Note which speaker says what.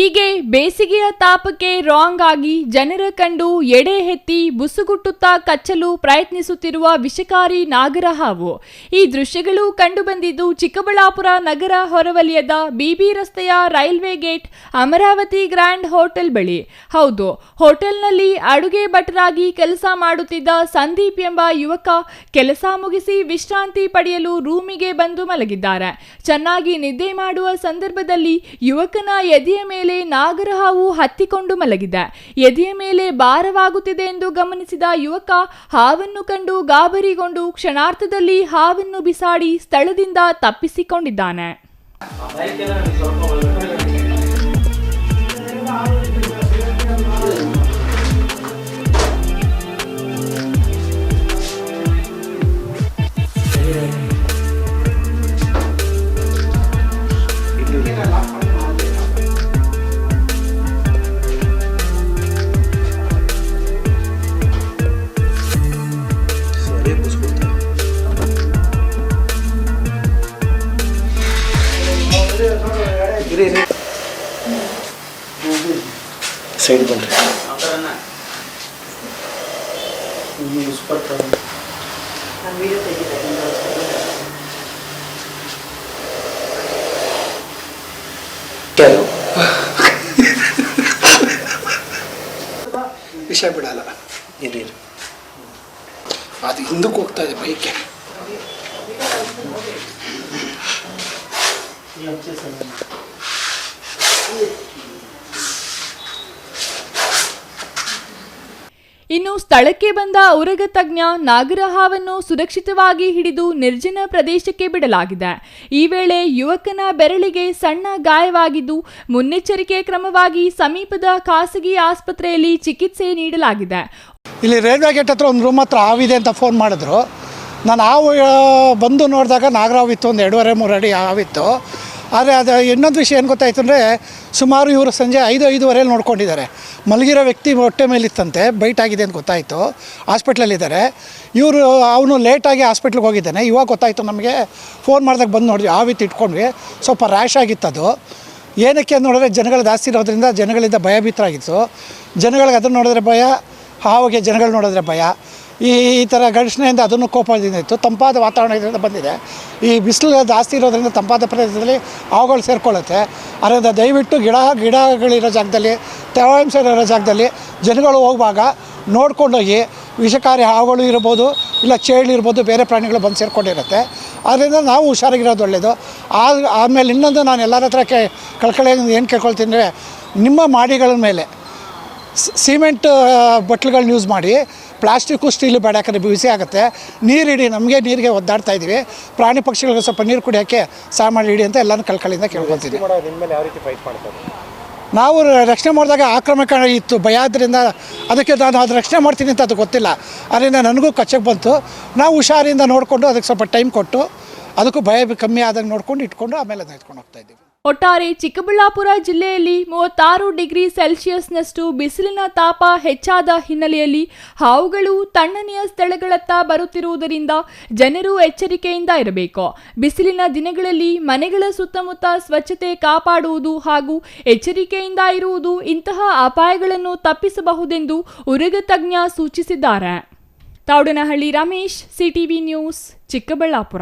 Speaker 1: ಹೀಗೆ ಬೇಸಿಗೆಯ ತಾಪಕ್ಕೆ ರಾಂಗ್ ಆಗಿ ಜನರ ಕಂಡು ಎಡೆ ಎತ್ತಿ ಬುಸುಗುಟ್ಟುತ್ತಾ ಕಚ್ಚಲು ಪ್ರಯತ್ನಿಸುತ್ತಿರುವ ವಿಷಕಾರಿ ನಾಗರಹಾವು. ಈ ದೃಶ್ಯಗಳು ಕಂಡುಬಂದಿದ್ದು ಚಿಕ್ಕಬಳ್ಳಾಪುರ ನಗರ ಹೊರವಲಯದ ಬಿಬಿ ರಸ್ತೆಯ railway gate Amaravati grand hotel ಬಳಿ. ಹೌದು, ಹೋಟೆಲ್ನಲ್ಲಿ ಅಡುಗೆ ಭಟ್ರಾಗಿ ಕೆಲಸ ಮಾಡುತ್ತಿದ್ದ ಸಂದೀಪ್ ಎಂಬ ಯುವಕ ಕೆಲಸ ಮುಗಿಸಿ ವಿಶ್ರಾಂತಿ ಪಡೆಯಲು ರೂಮಿಗೆ ಬಂದು ಮಲಗಿದ್ದಾರೆ. ಚೆನ್ನಾಗಿ ನಿದ್ದೆ ಮಾಡುವ ಸಂದರ್ಭದಲ್ಲಿ ಯುವಕನ ಎದೆಯ ಮೇಲೆ ನಾಗರಹಾವು ಹತ್ತಿಕೊಂಡು ಮಲಗಿದೆ. ಎದೆಯ ಮೇಲೆ ಭಾರವಾಗುತ್ತಿದೆ ಎಂದು ಗಮನಿಸಿದ ಯುವಕ ಹಾವನ್ನು ಕಂಡು ಗಾಬರಿಗೊಂಡು ಕ್ಷಣಾರ್ಧದಲ್ಲಿ ಹಾವನ್ನು ಬಿಸಾಡಿ ಸ್ಥಳದಿಂದ ತಪ್ಪಿಸಿಕೊಂಡಿದ್ದಾನೆ.
Speaker 2: ಸೈಡ್ ಬಂದ್ರಿ
Speaker 3: ವಿಷಯ ಬಿಡಲ್ಲ. ಅದು ಹಿಂದಕ್ಕೆ ಹೋಗ್ತಾ ಇದೆ ಬೈಕೆ.
Speaker 1: ಇನ್ನು ಸ್ಥಳಕ್ಕೆ ಬಂದ ಉರಗ ತಜ್ಞ ನಾಗರಹಾವನ್ನು ಸುರಕ್ಷಿತವಾಗಿ ಹಿಡಿದು ನಿರ್ಜನ ಪ್ರದೇಶಕ್ಕೆ ಬಿಡಲಾಗಿದೆ. ಈ ವೇಳೆ ಯುವಕನ ಬೆರಳಿಗೆ ಸಣ್ಣ ಗಾಯವಾಗಿದ್ದು ಮುನ್ನೆಚ್ಚರಿಕೆ ಕ್ರಮವಾಗಿ ಸಮೀಪದ ಖಾಸಗಿ ಆಸ್ಪತ್ರೆಯಲ್ಲಿ ಚಿಕಿತ್ಸೆ ನೀಡಲಾಗಿದೆ.
Speaker 3: ಇಲ್ಲಿ ರೈಲ್ವೆ ಗೇಟ್ ಹತ್ರ ಒಂದು ರೂಮ್ ಹತ್ರ ಹಾವಿದೆ ಅಂತ ಫೋನ್ ಮಾಡಿದ್ರು. ನಾನು ಹಾವು ಬಂದು ನೋಡಿದಾಗ ನಾಗರಹಾವು ಇತ್ತು, ಒಂದು 2.5-3 ಅಡಿ ಹಾವಿತ್ತು. ಆದರೆ ಅದು ಇನ್ನೊಂದು ವಿಷಯ ಏನು ಗೊತ್ತಾಯ್ತು ಅಂದರೆ, ಸುಮಾರು ಇವರು ಸಂಜೆ 5-5:30 ನೋಡ್ಕೊಂಡಿದ್ದಾರೆ. ಮಲಗಿರೋ ವ್ಯಕ್ತಿ ಹೊಟ್ಟೆ ಮೇಲಿತ್ತಂತೆ, ಬೈಟ್ ಆಗಿದೆ ಅಂತ ಗೊತ್ತಾಯಿತು. ಹಾಸ್ಪಿಟ್ಲಲ್ಲಿದ್ದಾರೆ ಇವರು. ಅವನು ಲೇಟಾಗಿ ಹಾಸ್ಪಿಟ್ಲಿಗೆ ಹೋಗಿದ್ದಾನೆ. ಇವಾಗ ಗೊತ್ತಾಯಿತು ನಮಗೆ. ಫೋನ್ ಮಾಡಿದಾಗ ಬಂದು ನೋಡಿದ್ವಿ, ಹಾವಿತ್ತು ಇಟ್ಕೊಂಡ್ವಿ. ಸ್ವಲ್ಪ ರ್ಯಾಶ್ ಆಗಿತ್ತು ಅದು. ಏನಕ್ಕೆ ಅಂತ ನೋಡಿದ್ರೆ ಜನಗಳು ಜಾಸ್ತಿ ಇರೋದ್ರಿಂದ ಜನಗಳಿಂದ ಭಯಭೀತರಾಗಿತ್ತು. ಜನಗಳಿಗೆ ಅದನ್ನು ನೋಡಿದ್ರೆ ಭಯ, ಹಾವಿಗೆ ಜನಗಳು ನೋಡಿದ್ರೆ ಭಯ. ಈ ಥರ ಘರ್ಷಣೆಯಿಂದ ಅದನ್ನು ಕೋಪದಿಂದ ಇತ್ತು. ತಂಪಾದ ವಾತಾವರಣ ಇದರಿಂದ ಬಂದಿದೆ. ಈ ಬಿಸಿಲು ಜಾಸ್ತಿ ಇರೋದ್ರಿಂದ ತಂಪಾದ ಪ್ರದೇಶದಲ್ಲಿ ಹಾವುಗಳು ಸೇರಿಕೊಳ್ಳುತ್ತೆ. ಅದರಿಂದ ದಯವಿಟ್ಟು ಗಿಡಗಳಿರೋ ಜಾಗದಲ್ಲಿ, ತೇವಾಂಶ ಇರೋ ಜಾಗದಲ್ಲಿ ಜನಗಳು ಹೋಗುವಾಗ ನೋಡ್ಕೊಂಡೋಗಿ. ವಿಷಕಾರಿ ಹಾವುಗಳು ಇರ್ಬೋದು, ಇಲ್ಲ ಚೇಳಿರ್ಬೋದು, ಬೇರೆ ಪ್ರಾಣಿಗಳು ಬಂದು ಸೇರಿಕೊಂಡಿರುತ್ತೆ. ಆದ್ದರಿಂದ ನಾವು ಹುಷಾರಾಗಿರೋದು ಒಳ್ಳೆಯದು. ಆಮೇಲೆ ಇನ್ನೊಂದು ನಾನು ಎಲ್ಲರ ಹತ್ರ ಕಳ್ಕೊಳ್ಳೋದು ಏನು ಕೇಳ್ಕೊಳ್ತೀನಿ ಅಂದರೆ, ನಿಮ್ಮ ಮಾಡಿಗಳ ಮೇಲೆ ಸಿಮೆಂಟ್ ಬಟ್ಲುಗಳನ್ನ ಯೂಸ್ ಮಾಡಿ. ಪ್ಲಾಸ್ಟಿಕ್ಕು ಸ್ಟೀಲು ಬೇಡ, ಯಾಕಂದರೆ ಬಿಸಿ ಆಗುತ್ತೆ. ನೀರಿಡಿ, ನಮಗೆ ನೀರಿಗೆ ಒದ್ದಾಡ್ತಾ ಇದ್ದೀವಿ. ಪ್ರಾಣಿ ಪಕ್ಷಿಗಳಿಗೆ ಸ್ವಲ್ಪ ನೀರು ಕುಡಿಯೋಕ್ಕೆ ಸಹಾಯ ಮಾಡಿ ಇಡಿ ಅಂತ ಎಲ್ಲರೂ ಕಳ್ಕಳಿಂದ ಕೇಳ್ಕೊಳ್ತೀನಿ. ನಾವು ರಕ್ಷಣೆ ಮಾಡಿದಾಗ ಆಕ್ರಮಣ ಇತ್ತು, ಭಯ ಆದ್ದರಿಂದ ಅದಕ್ಕೆ ನಾನು ಅದು ರಕ್ಷಣೆ ಮಾಡ್ತೀನಿ ಅಂತ ಅದು ಗೊತ್ತಿಲ್ಲ. ಅದರಿಂದ ನನಗೂ ಕಚ್ಚಕ್ಕೆ ಬಂತು. ನಾವು ಹುಷಾರಿಂದ ನೋಡಿಕೊಂಡು ಅದಕ್ಕೆ ಸ್ವಲ್ಪ ಟೈಮ್ ಕೊಟ್ಟು ಅದಕ್ಕೂ ಭಯ ಕಮ್ಮಿ ಆದಂಗೆ ನೋಡಿಕೊಂಡು ಇಟ್ಕೊಂಡು ಆಮೇಲೆ ಅದನ್ನ ಎತ್ಕೊಂಡು ಹೋಗ್ತಾ ಇದ್ದೀವಿ.
Speaker 1: ಒಟ್ಟಾರೆ ಚಿಕ್ಕಬಳ್ಳಾಪುರ ಜಿಲ್ಲೆಯಲ್ಲಿ 36 ಡಿಗ್ರಿ ಸೆಲ್ಸಿಯಸ್ನಷ್ಟು ಬಿಸಿಲಿನ ತಾಪ ಹೆಚ್ಚಾದ ಹಿನ್ನೆಲೆಯಲ್ಲಿ ಹಾವುಗಳು ತಣ್ಣನೆಯ ಸ್ಥಳಗಳತ್ತ ಬರುತ್ತಿರುವುದರಿಂದ ಜನರು ಎಚ್ಚರಿಕೆಯಿಂದ ಇರಬೇಕು. ಬಿಸಿಲಿನ ದಿನಗಳಲ್ಲಿ ಮನೆಗಳ ಸುತ್ತಮುತ್ತ ಸ್ವಚ್ಛತೆ ಕಾಪಾಡುವುದು ಹಾಗೂ ಎಚ್ಚರಿಕೆಯಿಂದ ಇರುವುದು ಇಂತಹ ಅಪಾಯಗಳನ್ನು ತಪ್ಪಿಸಬಹುದೆಂದು ಉರಗ ತಜ್ಞ ಸೂಚಿಸಿದ್ದಾರೆ. Thoudanahalli Ramesh, CTV news, Chikkaballapur.